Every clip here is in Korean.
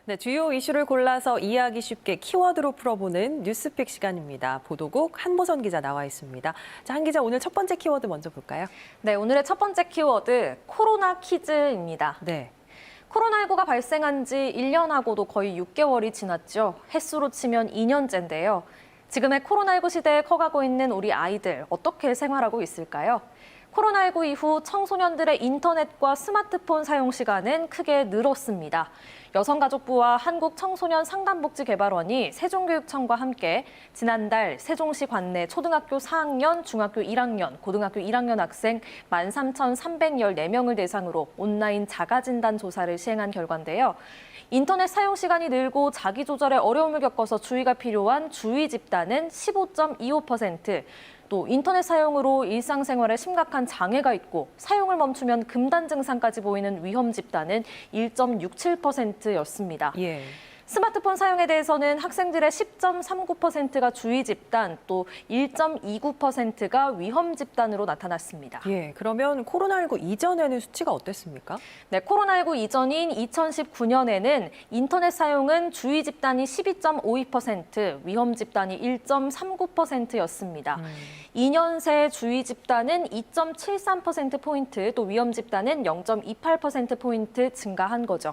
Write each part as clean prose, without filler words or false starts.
네, 주요 이슈를 골라서 이해하기 쉽게 키워드로 풀어보는 뉴스픽 시간입니다. 보도국 한보선 기자 나와 있습니다. 자, 한 기자 오늘 첫 번째 키워드 먼저 볼까요? 네, 오늘의 첫 번째 키워드 코로나 퀴즈입니다. 네. 코로나19가 발생한 지 1년하고도 거의 6개월이 지났죠. 횟수로 치면 2년째인데요. 지금의 코로나19 시대에 커가고 있는 우리 아이들 어떻게 생활하고 있을까요? 코로나19 이후 청소년들의 인터넷과 스마트폰 사용 시간은 크게 늘었습니다. 여성가족부와 한국청소년상담복지개발원이 세종교육청과 함께 지난달 세종시 관내 초등학교 4학년, 중학교 1학년, 고등학교 1학년 학생 13,314명을 대상으로 온라인 자가진단 조사를 시행한 결과인데요. 인터넷 사용 시간이 늘고 자기 조절에 어려움을 겪어서 주의가 필요한 주의 집단은 15.25%, 또 인터넷 사용으로 일상생활에 심각한 장애가 있고 사용을 멈추면 금단 증상까지 보이는 위험 집단은 1.67%였습니다. 예. 스마트폰 사용에 대해서는 학생들의 10.39%가 주의 집단, 또 1.29%가 위험 집단으로 나타났습니다. 예, 그러면 코로나19 이전에는 수치가 어땠습니까? 네, 코로나19 이전인 2019년에는 인터넷 사용은 주의 집단이 12.52%, 위험 집단이 1.39%였습니다. 2년 새 주의 집단은 2.73%포인트, 또 위험 집단은 0.28%포인트 증가한 거죠.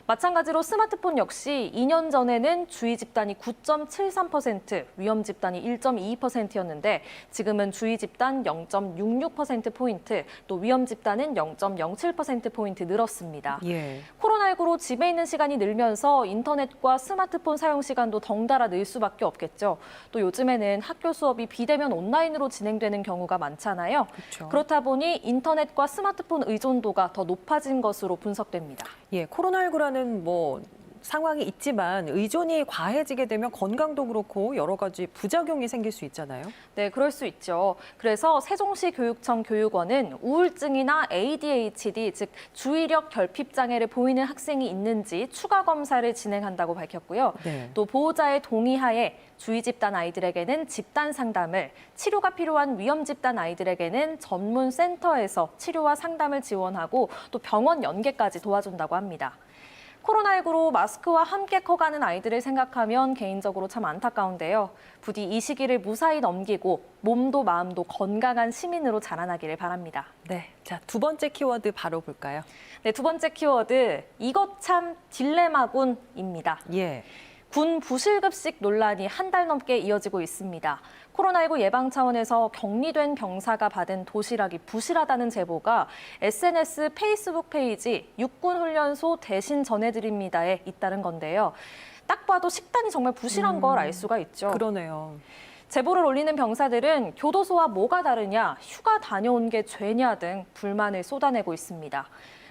마찬가지로 스마트폰 역시 2년 전에는 주의 집단이 9.73%, 위험 집단이 1.22%였는데 지금은 주의 집단 0.66%포인트, 또 위험 집단은 0.07%포인트 늘었습니다. 예. 코로나19로 집에 있는 시간이 늘면서 인터넷과 스마트폰 사용 시간도 덩달아 늘 수밖에 없겠죠. 또 요즘에는 학교 수업이 비대면 온라인으로 진행되는 경우가 많잖아요. 그렇죠. 그렇다 보니 인터넷과 스마트폰 의존도가 더 높아진 것으로 분석됩니다. 예, 코로나19라는 상황이 있지만 의존이 과해지게 되면 건강도 그렇고 여러 가지 부작용이 생길 수 있잖아요. 네, 그럴 수 있죠. 그래서 세종시 교육청 교육원은 우울증이나 ADHD, 즉 주의력 결핍 장애를 보이는 학생이 있는지 추가 검사를 진행한다고 밝혔고요. 네. 또 보호자의 동의하에 주의 집단 아이들에게는 집단 상담을, 치료가 필요한 위험 집단 아이들에게는 전문 센터에서 치료와 상담을 지원하고 또 병원 연계까지 도와준다고 합니다. 코로나19로 마스크와 함께 커가는 아이들을 생각하면 개인적으로 참 안타까운데요. 부디 이 시기를 무사히 넘기고 몸도 마음도 건강한 시민으로 자라나기를 바랍니다. 네, 자, 두 번째 키워드 바로 볼까요? 네, 두 번째 키워드, 이것 참 딜레마군입니다. 예. 군 부실급식 논란이 한 달 넘게 이어지고 있습니다. 코로나19 예방 차원에서 격리된 병사가 받은 도시락이 부실하다는 제보가 SNS 페이스북 페이지 육군훈련소 대신 전해드립니다에 잇따른 건데요. 딱 봐도 식단이 정말 부실한 걸 알 수가 있죠. 그러네요. 제보를 올리는 병사들은 교도소와 뭐가 다르냐, 휴가 다녀온 게 죄냐 등 불만을 쏟아내고 있습니다.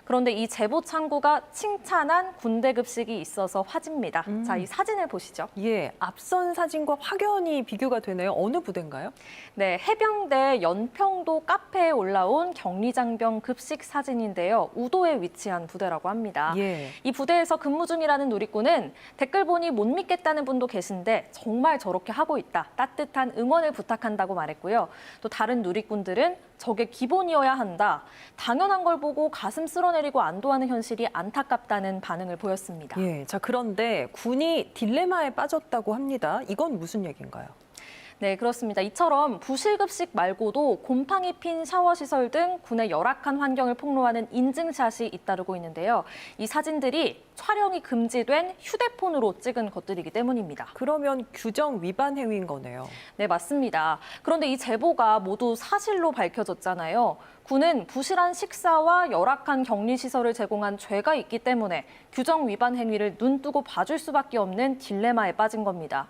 그런데 이 제보 창구가 칭찬한 군대 급식이 있어서 화제입니다. 자, 이 사진을 보시죠. 예, 앞선 사진과 확연히 비교가 되네요. 어느 부대인가요? 네, 해병대 연평도 카페에 올라온 격리장병 급식 사진인데요. 우도에 위치한 부대라고 합니다. 예. 이 부대에서 근무 중이라는 누리꾼은 댓글 보니 못 믿겠다는 분도 계신데 정말 저렇게 하고 있다. 따뜻한 응원을 부탁한다고 말했고요. 또 다른 누리꾼들은 저게 기본이어야 한다. 당연한 걸 보고 가슴 쓸어내리고 안도하는 현실이 안타깝다는 반응을 보였습니다. 예, 자, 그런데 군이 딜레마에 빠졌다고 합니다. 이건 무슨 얘기인가요? 네, 그렇습니다. 이처럼 부실급식 말고도 곰팡이 핀 샤워시설 등 군의 열악한 환경을 폭로하는 인증샷이 잇따르고 있는데요. 이 사진들이 촬영이 금지된 휴대폰으로 찍은 것들이기 때문입니다. 그러면 규정 위반 행위인 거네요. 네, 맞습니다. 그런데 이 제보가 모두 사실로 밝혀졌잖아요. 군은 부실한 식사와 열악한 격리시설을 제공한 죄가 있기 때문에 규정 위반 행위를 눈뜨고 봐줄 수밖에 없는 딜레마에 빠진 겁니다.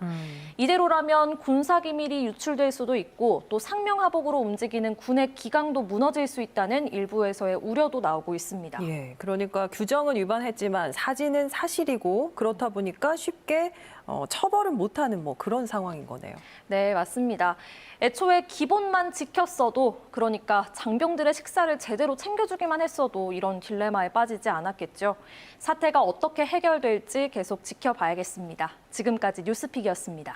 이대로라면 군사기밀이 유출될 수도 있고 또 상명하복으로 움직이는 군의 기강도 무너질 수 있다는 일부에서의 우려도 나오고 있습니다. 예, 그러니까 규정은 위반했지만 사진은 사실이고 그렇다 보니까 쉽게 처벌은 못하는 그런 상황인 거네요. 네, 맞습니다. 애초에 기본만 지켰어도, 그러니까 장병들의 식사를 제대로 챙겨주기만 했어도 이런 딜레마에 빠지지 않았겠죠. 사태가 어떻게 해결될지 계속 지켜봐야겠습니다. 지금까지 뉴스픽이었습니다.